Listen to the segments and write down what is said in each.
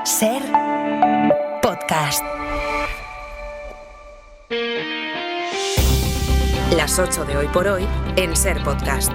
Ser Podcast. Las 8 de Hoy por Hoy en Ser Podcast.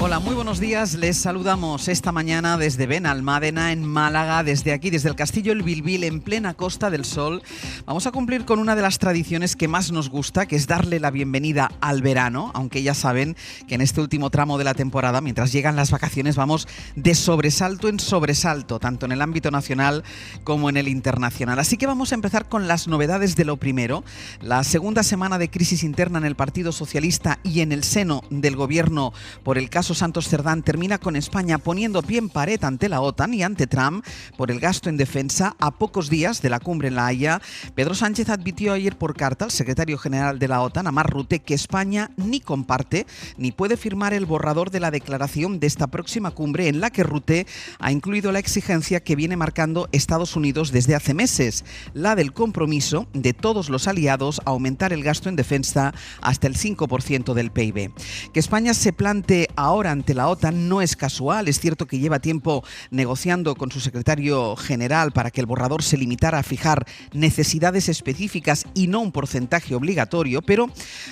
Hola, muy buenos días. Les saludamos esta mañana desde Benalmádena, en Málaga, desde aquí, desde el Castillo El Bilbil, en plena Costa del Sol. Vamos a cumplir con una de las tradiciones que más nos gusta, que es darle la bienvenida al verano, aunque ya saben que en este último tramo de la temporada, mientras llegan las vacaciones, vamos de sobresalto en sobresalto, tanto en el ámbito nacional como en el internacional. Así que vamos a empezar con las novedades de lo primero. La segunda semana de crisis interna en el Partido Socialista y en el seno del Gobierno por el caso Santos Cerdán termina con España poniendo pie en pared ante la OTAN y ante Trump por el gasto en defensa. A pocos días de la cumbre en La Haya, Pedro Sánchez advirtió ayer por carta al secretario general de la OTAN, a Mark Rutte, que España ni comparte ni puede firmar el borrador de la declaración de esta próxima cumbre, en la que Rutte ha incluido la exigencia que viene marcando Estados Unidos desde hace meses, la del compromiso de todos los aliados a aumentar el gasto en defensa hasta el 5% del PIB. Que España se plantee ahora ante la OTAN no es casual. Es cierto que lleva tiempo negociando con su secretario general para que el borrador se limitara a fijar necesidades específicas y no un porcentaje obligatorio, pero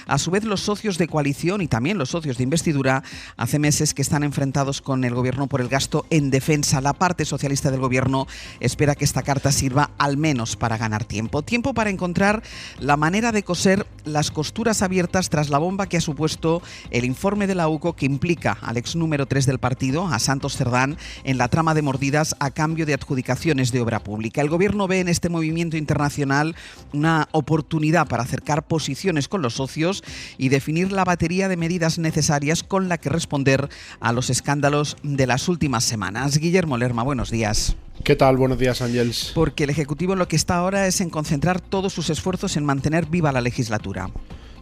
a su vez los socios de coalición y también los socios de investidura hace meses que están enfrentados con el gobierno por el gasto en defensa. La parte socialista del gobierno espera que esta carta sirva al menos para ganar tiempo. Tiempo para encontrar la manera de coser las costuras abiertas tras la bomba que ha supuesto el informe de la UCO, que implica al ex número 3 del partido, a Santos Cerdán, en la trama de mordidas a cambio de adjudicaciones de obra pública. El gobierno ve en este movimiento internacional una oportunidad para acercar posiciones con los socios y definir la batería de medidas necesarias con la que responder a los escándalos de las últimas semanas. Guillermo Lerma, buenos días. ¿Qué tal? Buenos días, Ángels. Porque el Ejecutivo lo que está ahora es en concentrar todos sus esfuerzos en mantener viva la legislatura.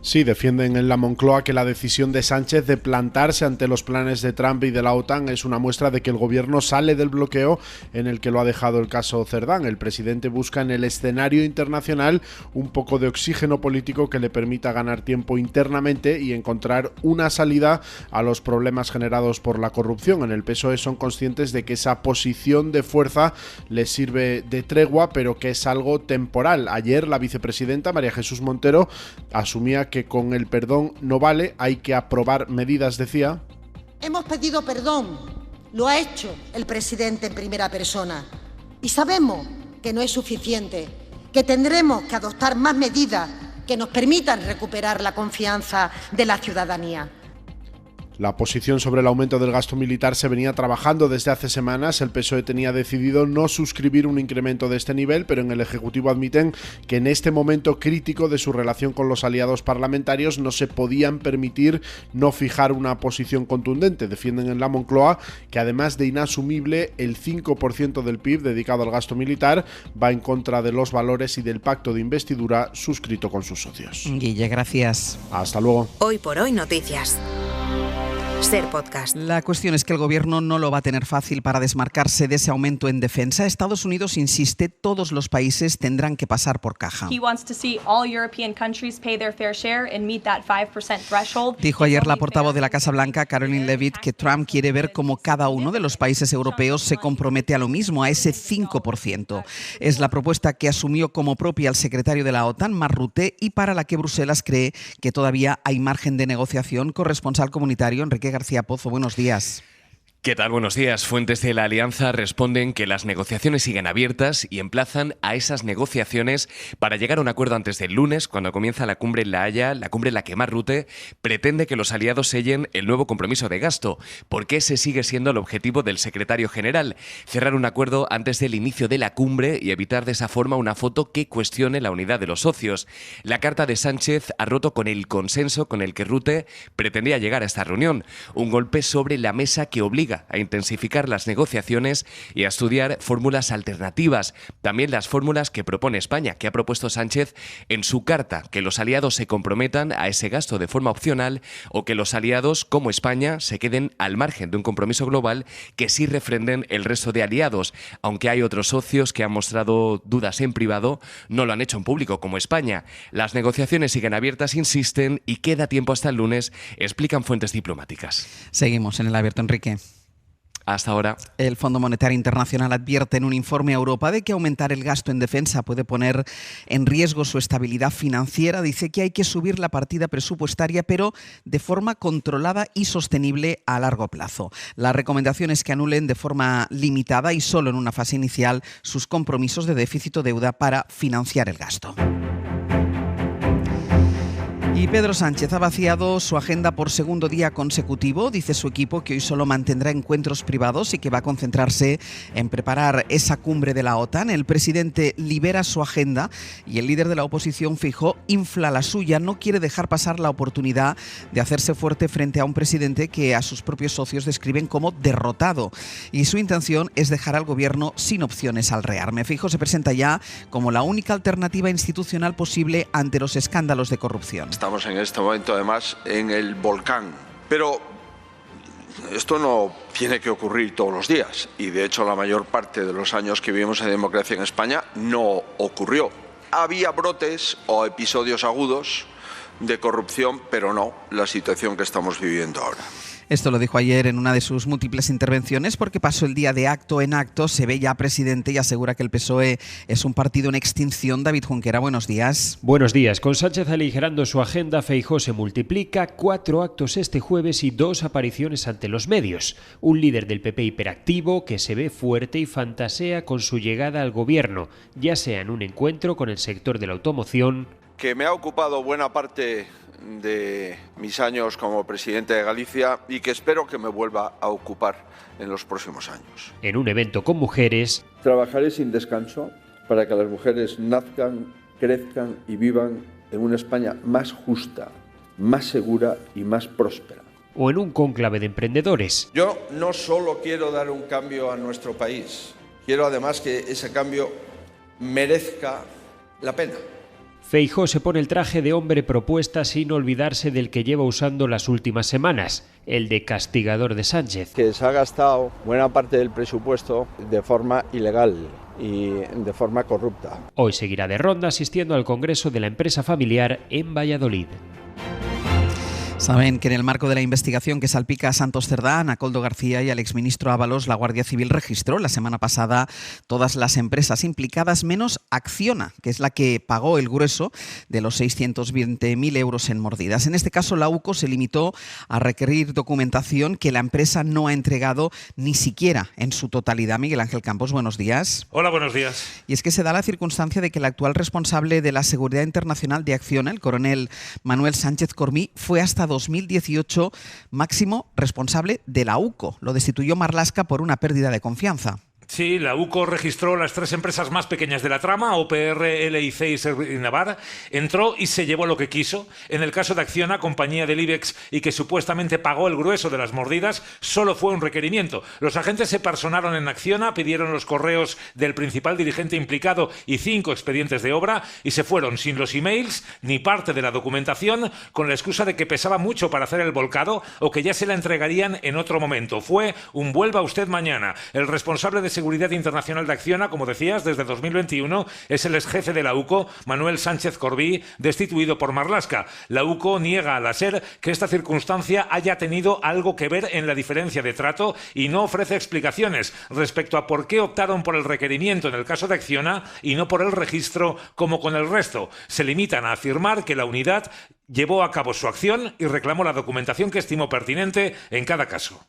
Sí, defienden en la Moncloa que la decisión de Sánchez de plantarse ante los planes de Trump y de la OTAN es una muestra de que el gobierno sale del bloqueo en el que lo ha dejado el caso Cerdán. El presidente busca en el escenario internacional un poco de oxígeno político que le permita ganar tiempo internamente y encontrar una salida a los problemas generados por la corrupción. En el PSOE son conscientes de que esa posición de fuerza les sirve de tregua, pero que es algo temporal. Ayer la vicepresidenta María Jesús Montero asumía que con el perdón no vale, hay que aprobar medidas, decía. Hemos pedido perdón, lo ha hecho el presidente en primera persona y sabemos que no es suficiente, que tendremos que adoptar más medidas que nos permitan recuperar la confianza de la ciudadanía. La posición sobre el aumento del gasto militar se venía trabajando desde hace semanas. El PSOE tenía decidido no suscribir un incremento de este nivel, pero en el Ejecutivo admiten que en este momento crítico de su relación con los aliados parlamentarios no se podían permitir no fijar una posición contundente. Defienden en la Moncloa que además de inasumible, el 5% del PIB dedicado al gasto militar va en contra de los valores y del pacto de investidura suscrito con sus socios. Guille, gracias. Hasta luego. Hoy por Hoy Noticias. Ser Podcast. La cuestión es que el gobierno no lo va a tener fácil para desmarcarse de ese aumento en defensa. Estados Unidos insiste, todos los países tendrán que pasar por caja. Dijo ayer la portavoz de la Casa Blanca, Caroline Leavitt, que Trump quiere ver cómo cada uno de los países europeos se compromete a lo mismo, a ese 5%. Es la propuesta que asumió como propia el secretario de la OTAN, Mark Rutte, y para la que Bruselas cree que todavía hay margen de negociación. Corresponsal comunitario Enrique García Pozo, buenos días. ¿Qué tal? Buenos días. Fuentes de la Alianza responden que las negociaciones siguen abiertas y emplazan a esas negociaciones para llegar a un acuerdo antes del lunes, cuando comienza la cumbre en La Haya, la cumbre en la que Mark Rutte pretende que los aliados sellen el nuevo compromiso de gasto, porque ese sigue siendo el objetivo del secretario general: cerrar un acuerdo antes del inicio de la cumbre y evitar de esa forma una foto que cuestione la unidad de los socios. La carta de Sánchez ha roto con el consenso con el que Rutte pretendía llegar a esta reunión, un golpe sobre la mesa que obliga a intensificar las negociaciones y a estudiar fórmulas alternativas, también las fórmulas que propone España, que ha propuesto Sánchez en su carta: que los aliados se comprometan a ese gasto de forma opcional, o que los aliados, como España, se queden al margen de un compromiso global que sí refrenden el resto de aliados. Aunque hay otros socios que han mostrado dudas en privado, no lo han hecho en público, como España. Las negociaciones siguen abiertas, insisten, y queda tiempo hasta el lunes, explican fuentes diplomáticas. Seguimos en el abierto, Enrique. Hasta ahora. El Fondo Monetario Internacional advierte en un informe a Europa de que aumentar el gasto en defensa puede poner en riesgo su estabilidad financiera. Dice que hay que subir la partida presupuestaria, pero de forma controlada y sostenible a largo plazo. La recomendación es que anulen de forma limitada y solo en una fase inicial sus compromisos de déficit o deuda para financiar el gasto. Y Pedro Sánchez ha vaciado su agenda por segundo día consecutivo. Dice su equipo que hoy solo mantendrá encuentros privados y que va a concentrarse en preparar esa cumbre de la OTAN. El presidente libera su agenda y el líder de la oposición, Feijóo, infla la suya. No quiere dejar pasar la oportunidad de hacerse fuerte frente a un presidente que a sus propios socios describen como derrotado. Y su intención es dejar al gobierno sin opciones al rearme. Feijóo se presenta ya como la única alternativa institucional posible ante los escándalos de corrupción. Estamos en este momento, además, en el volcán. Pero esto no tiene que ocurrir todos los días. Y, de hecho, la mayor parte de los años que vivimos en democracia en España no ocurrió. Había brotes o episodios agudos de corrupción, pero no la situación que estamos viviendo ahora. Esto lo dijo ayer en una de sus múltiples intervenciones porque pasó el día de acto en acto, se ve ya presidente y asegura que el PSOE es un partido en extinción. David Junquera, buenos días. Buenos días. Con Sánchez aligerando su agenda, Feijóo se multiplica, 4 actos este jueves y 2 apariciones ante los medios. Un líder del PP hiperactivo que se ve fuerte y fantasea con su llegada al gobierno, ya sea en un encuentro con el sector de la automoción, que me ha ocupado buena parte de mis años como presidente de Galicia y que espero que me vuelva a ocupar en los próximos años. En un evento con mujeres. Trabajaré sin descanso para que las mujeres nazcan, crezcan y vivan en una España más justa, más segura y más próspera. O en un cónclave de emprendedores. Yo no solo quiero dar un cambio a nuestro país, quiero además que ese cambio merezca la pena. Feijóo se pone el traje de hombre propuesta sin olvidarse del que lleva usando las últimas semanas, el de castigador de Sánchez. Que se ha gastado buena parte del presupuesto de forma ilegal y de forma corrupta. Hoy seguirá de ronda asistiendo al Congreso de la empresa familiar en Valladolid. Saben que en el marco de la investigación que salpica a Santos Cerdán, a Koldo García y al exministro Ábalos, la Guardia Civil registró la semana pasada todas las empresas implicadas menos Acciona, que es la que pagó el grueso de los 620.000 euros en mordidas. En este caso, la UCO se limitó a requerir documentación que la empresa no ha entregado ni siquiera en su totalidad. Miguel Ángel Campos, buenos días. Hola, buenos días. Y es que se da la circunstancia de que el actual responsable de la seguridad internacional de Acciona, el coronel Manuel Sánchez Cormí, fue hasta 2018 máximo responsable de la UCO. Lo destituyó Marlaska por una pérdida de confianza. Sí, la UCO registró las 3 empresas más pequeñas de la trama, OPR, LIC y Servinavar. Entró y se llevó lo que quiso. En el caso de Acciona, compañía del IBEX y que supuestamente pagó el grueso de las mordidas, solo fue un requerimiento. Los agentes se personaron en Acciona, pidieron los correos del principal dirigente implicado y 5 expedientes de obra y se fueron sin los emails ni parte de la documentación con la excusa de que pesaba mucho para hacer el volcado o que ya se la entregarían en otro momento. Fue un vuelva usted mañana. El responsable de Seguridad Internacional de Acciona, como decías, desde 2021 es el exjefe de la UCO, Manuel Sánchez Cormí, destituido por Marlaska. La UCO niega a la SER que esta circunstancia haya tenido algo que ver en la diferencia de trato y no ofrece explicaciones respecto a por qué optaron por el requerimiento en el caso de Acciona y no por el registro como con el resto. Se limitan a afirmar que la unidad llevó a cabo su acción y reclamó la documentación que estimó pertinente en cada caso.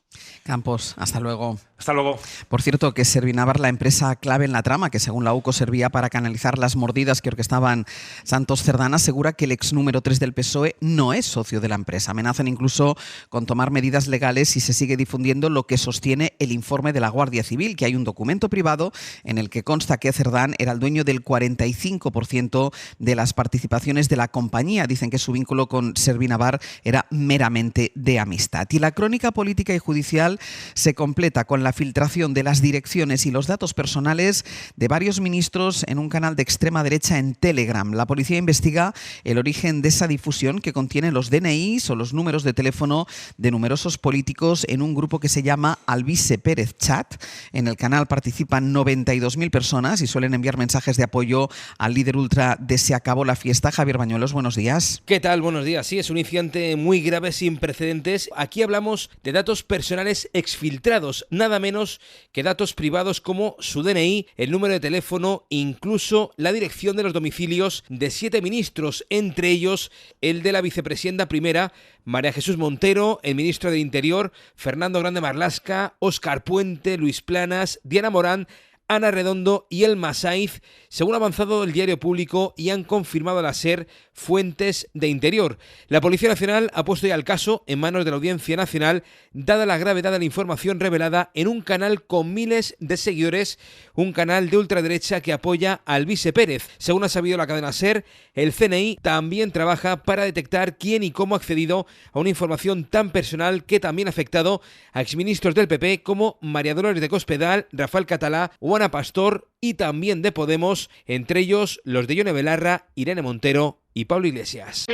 Campos, hasta luego. Hasta luego. Por cierto, que Servinavar, la empresa clave en la trama, que según la UCO servía para canalizar las mordidas que orquestaban Santos Cerdán, asegura que el ex número 3 del PSOE no es socio de la empresa. Amenazan incluso con tomar medidas legales si se sigue difundiendo lo que sostiene el informe de la Guardia Civil, que hay un documento privado en el que consta que Cerdán era el dueño del 45% de las participaciones de la compañía. Dicen que su vínculo con Servinavar era meramente de amistad. Y la crónica política y judicial se completa con la filtración de las direcciones y los datos personales de varios ministros en un canal de extrema derecha en Telegram. La policía investiga el origen de esa difusión que contiene los DNIs o los números de teléfono de numerosos políticos en un grupo que se llama Alvise Pérez Chat. En el canal participan 92.000 personas y suelen enviar mensajes de apoyo al líder ultra de Se acabó la fiesta. Javier Bañuelos, buenos días. ¿Qué tal? tal? Buenos días. Sí, es un incidente muy grave sin precedentes. Aquí hablamos de datos personales exfiltrados, nada menos que datos privados como su DNI, el número de teléfono, incluso la dirección de los domicilios de 7 ministros, entre ellos el de la vicepresidenta primera, María Jesús Montero, el ministro de Interior, Fernando Grande Marlaska, Óscar Puente, Luis Planas, Diana Morán, Ana Redondo y Elma Saiz, según ha avanzado el Diario Público y han confirmado a la SER fuentes de Interior. La Policía Nacional ha puesto ya el caso en manos de la Audiencia Nacional, dada la gravedad de la información revelada en un canal con miles de seguidores, un canal de ultraderecha que apoya a Alvise Pérez. Según ha sabido la cadena SER, el CNI también trabaja para detectar quién y cómo ha accedido a una información tan personal que también ha afectado a exministros del PP como María Dolores de Cospedal, Rafael Catalá o Ana Pastor, y también de Podemos, entre ellos los de Ione Belarra, Irene Montero y Pablo Iglesias.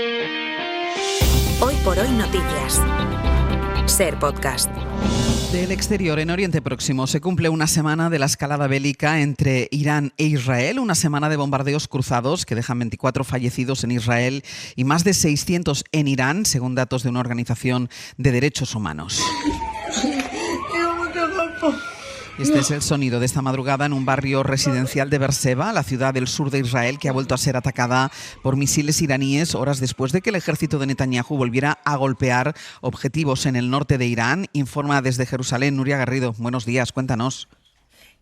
Hoy por hoy noticias. SER Podcast. Del exterior, en Oriente Próximo, se cumple una semana de la escalada bélica entre Irán e Israel, una semana de bombardeos cruzados que dejan 24 fallecidos en Israel y más de 600 en Irán, según datos de una organización de derechos humanos. Este es el sonido de esta madrugada en un barrio residencial de Beersheba, la ciudad del sur de Israel, que ha vuelto a ser atacada por misiles iraníes horas después de que el ejército de Netanyahu volviera a golpear objetivos en el norte de Irán. Informa desde Jerusalén Nuria Garrido. Buenos días, cuéntanos.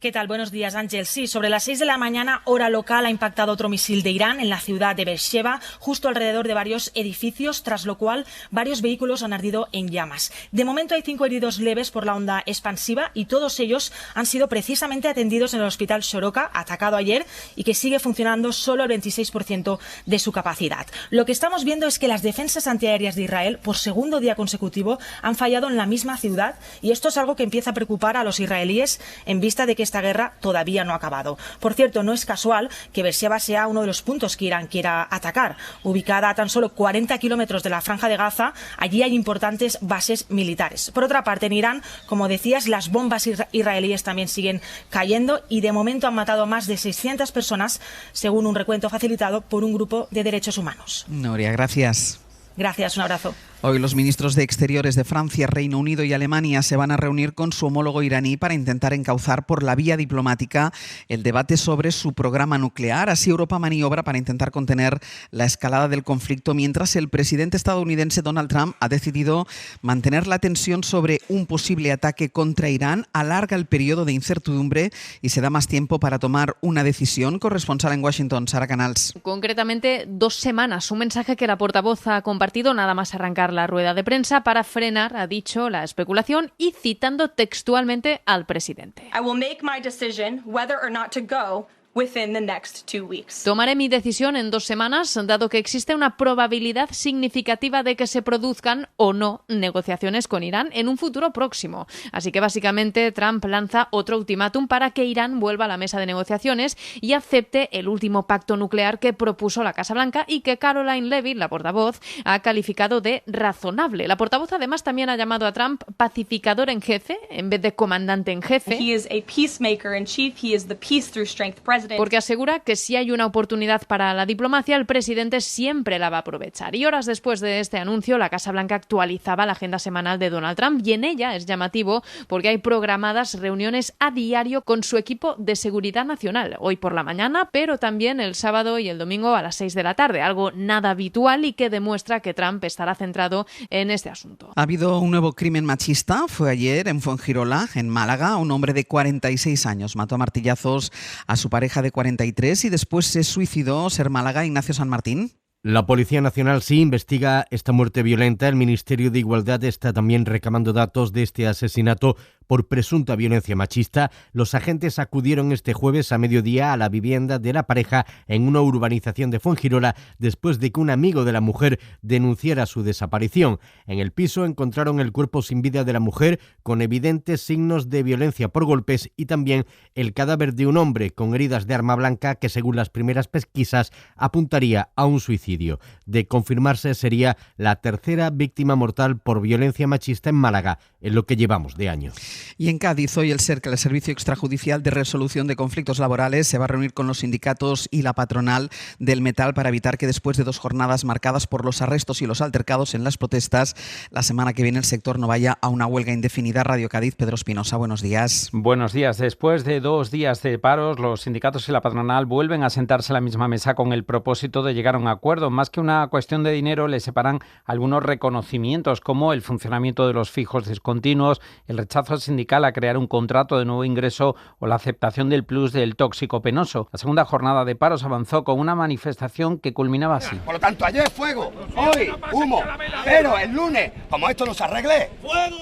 ¿Qué tal? Buenos días, Ángel. Sí, sobre las 6 de la mañana, hora local, ha impactado otro misil de Irán en la ciudad de Beersheba, justo alrededor de varios edificios, tras lo cual varios vehículos han ardido en llamas. De momento hay 5 heridos leves por la onda expansiva y todos ellos han sido precisamente atendidos en el hospital Soroka, atacado ayer y que sigue funcionando solo el 26% de su capacidad. Lo que estamos viendo es que las defensas antiaéreas de Israel, por segundo día consecutivo, han fallado en la misma ciudad, y esto es algo que empieza a preocupar a los israelíes en vista de que esta guerra todavía no ha acabado. Por cierto, no es casual que Beersheba sea uno de los puntos que Irán quiera atacar. Ubicada a tan solo 40 kilómetros de la Franja de Gaza, allí hay importantes bases militares. Por otra parte, en Irán, como decías, las bombas israelíes también siguen cayendo y de momento han matado a más de 600 personas, según un recuento facilitado por un grupo de derechos humanos. Nuria, gracias. Gracias, un abrazo. Hoy los ministros de Exteriores de Francia, Reino Unido y Alemania se van a reunir con su homólogo iraní para intentar encauzar por la vía diplomática el debate sobre su programa nuclear. Así Europa maniobra para intentar contener la escalada del conflicto, mientras el presidente estadounidense Donald Trump ha decidido mantener la tensión sobre un posible ataque contra Irán, alarga el periodo de incertidumbre y se da más tiempo para tomar una decisión. Corresponsal en Washington, Sara Canals. Concretamente 2 semanas, un mensaje que la portavoz ha compartido nada más arrancar la rueda de prensa para frenar, ha dicho, la especulación, y citando textualmente al presidente. I will make my decision whether or not to go within the next 2 weeks. Tomaré mi decisión en 2 semanas, dado que existe una probabilidad significativa de que se produzcan o no negociaciones con Irán en un futuro próximo. Así que básicamente Trump lanza otro ultimátum para que Irán vuelva a la mesa de negociaciones y acepte el último pacto nuclear que propuso la Casa Blanca y que Caroline Leavitt, la portavoz, ha calificado de razonable. La portavoz además también ha llamado a Trump pacificador en jefe en vez de comandante en jefe. He is a peacemaker in chief. He is the peace through strength president. Porque asegura que si hay una oportunidad para la diplomacia, el presidente siempre la va a aprovechar. Y horas después de este anuncio, la Casa Blanca actualizaba la agenda semanal de Donald Trump y en ella es llamativo porque hay programadas reuniones a diario con su equipo de seguridad nacional, hoy por la mañana, pero también el sábado y el domingo a las 6 de la tarde, algo nada habitual y que demuestra que Trump estará centrado en este asunto. Ha habido un nuevo crimen machista, fue ayer en Fuengirola, en Málaga. Un hombre de 46 años mató a martillazos a su pareja de 43 y después se suicidó. Ser Málaga, Ignacio San Martín. La Policía Nacional sí investiga esta muerte violenta. El Ministerio de Igualdad está también recabando datos de este asesinato por presunta violencia machista. Los agentes acudieron este jueves a mediodía a la vivienda de la pareja en una urbanización de Fuengirola después de que un amigo de la mujer denunciara su desaparición. En el piso encontraron el cuerpo sin vida de la mujer con evidentes signos de violencia por golpes y también el cadáver de un hombre con heridas de arma blanca que, según las primeras pesquisas, apuntaría a un suicidio. De confirmarse, sería la tercera víctima mortal por violencia machista en Málaga en lo que llevamos de año. Y en Cádiz, hoy el SERC, el Servicio Extrajudicial de Resolución de Conflictos Laborales, se va a reunir con los sindicatos y la patronal del metal para evitar que después de 2 jornadas marcadas por los arrestos y los altercados en las protestas, la semana que viene el sector no vaya a una huelga indefinida. Radio Cádiz, Pedro Espinosa, buenos días. Buenos días. Después de 2 días de paros, los sindicatos y la patronal vuelven a sentarse a la misma mesa con el propósito de llegar a un acuerdo. Más que una cuestión de dinero, les separan algunos reconocimientos como el funcionamiento de los fijos discontinuos, el rechazo sindical a crear un contrato de nuevo ingreso o la aceptación del plus del tóxico penoso. La segunda jornada de paros avanzó con una manifestación que culminaba así. Por lo tanto, ayer fuego, hoy humo, pero el lunes, como esto no se arregle, ¡fuego!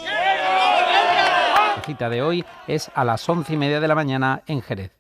La cita de hoy es a las 11:30 de la mañana en Jerez.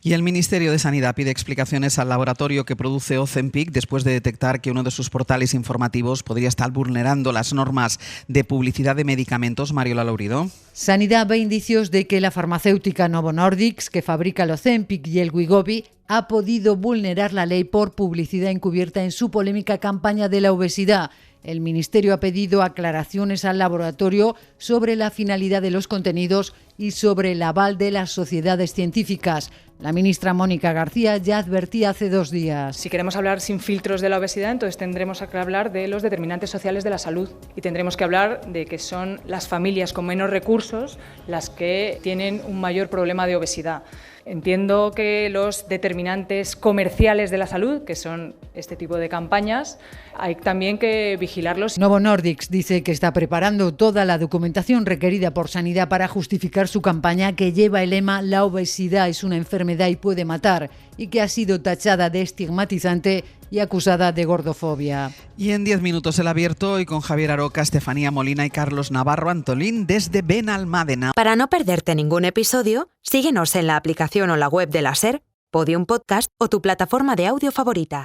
Y el Ministerio de Sanidad pide explicaciones al laboratorio que produce Ozempic después de detectar que uno de sus portales informativos podría estar vulnerando las normas de publicidad de medicamentos. Mariola Laurido. Sanidad ve indicios de que la farmacéutica Novo Nordisk, que fabrica el Ozempic y el Wegovy, ha podido vulnerar la ley por publicidad encubierta en su polémica campaña de la obesidad. El Ministerio ha pedido aclaraciones al laboratorio sobre la finalidad de los contenidos y sobre el aval de las sociedades científicas. La ministra Mónica García ya advertía hace 2 días. Si queremos hablar sin filtros de la obesidad, entonces tendremos que hablar de los determinantes sociales de la salud y tendremos que hablar de que son las familias con menos recursos las que tienen un mayor problema de obesidad. Entiendo que los determinantes comerciales de la salud, que son este tipo de campañas, hay también que vigilarlos. Novo Nordisk dice que está preparando toda la documentación requerida por Sanidad para justificar su campaña, que lleva el lema "La obesidad es una enfermedad y puede matar", y que ha sido tachada de estigmatizante y acusada de gordofobia. Y en 10 minutos el abierto, hoy con Javier Aroca, Estefanía Molina y Carlos Navarro Antolín desde Benalmádena. Para no perderte ningún episodio, síguenos en la aplicación o la web de la SER, Podium Podcast o tu plataforma de audio favorita.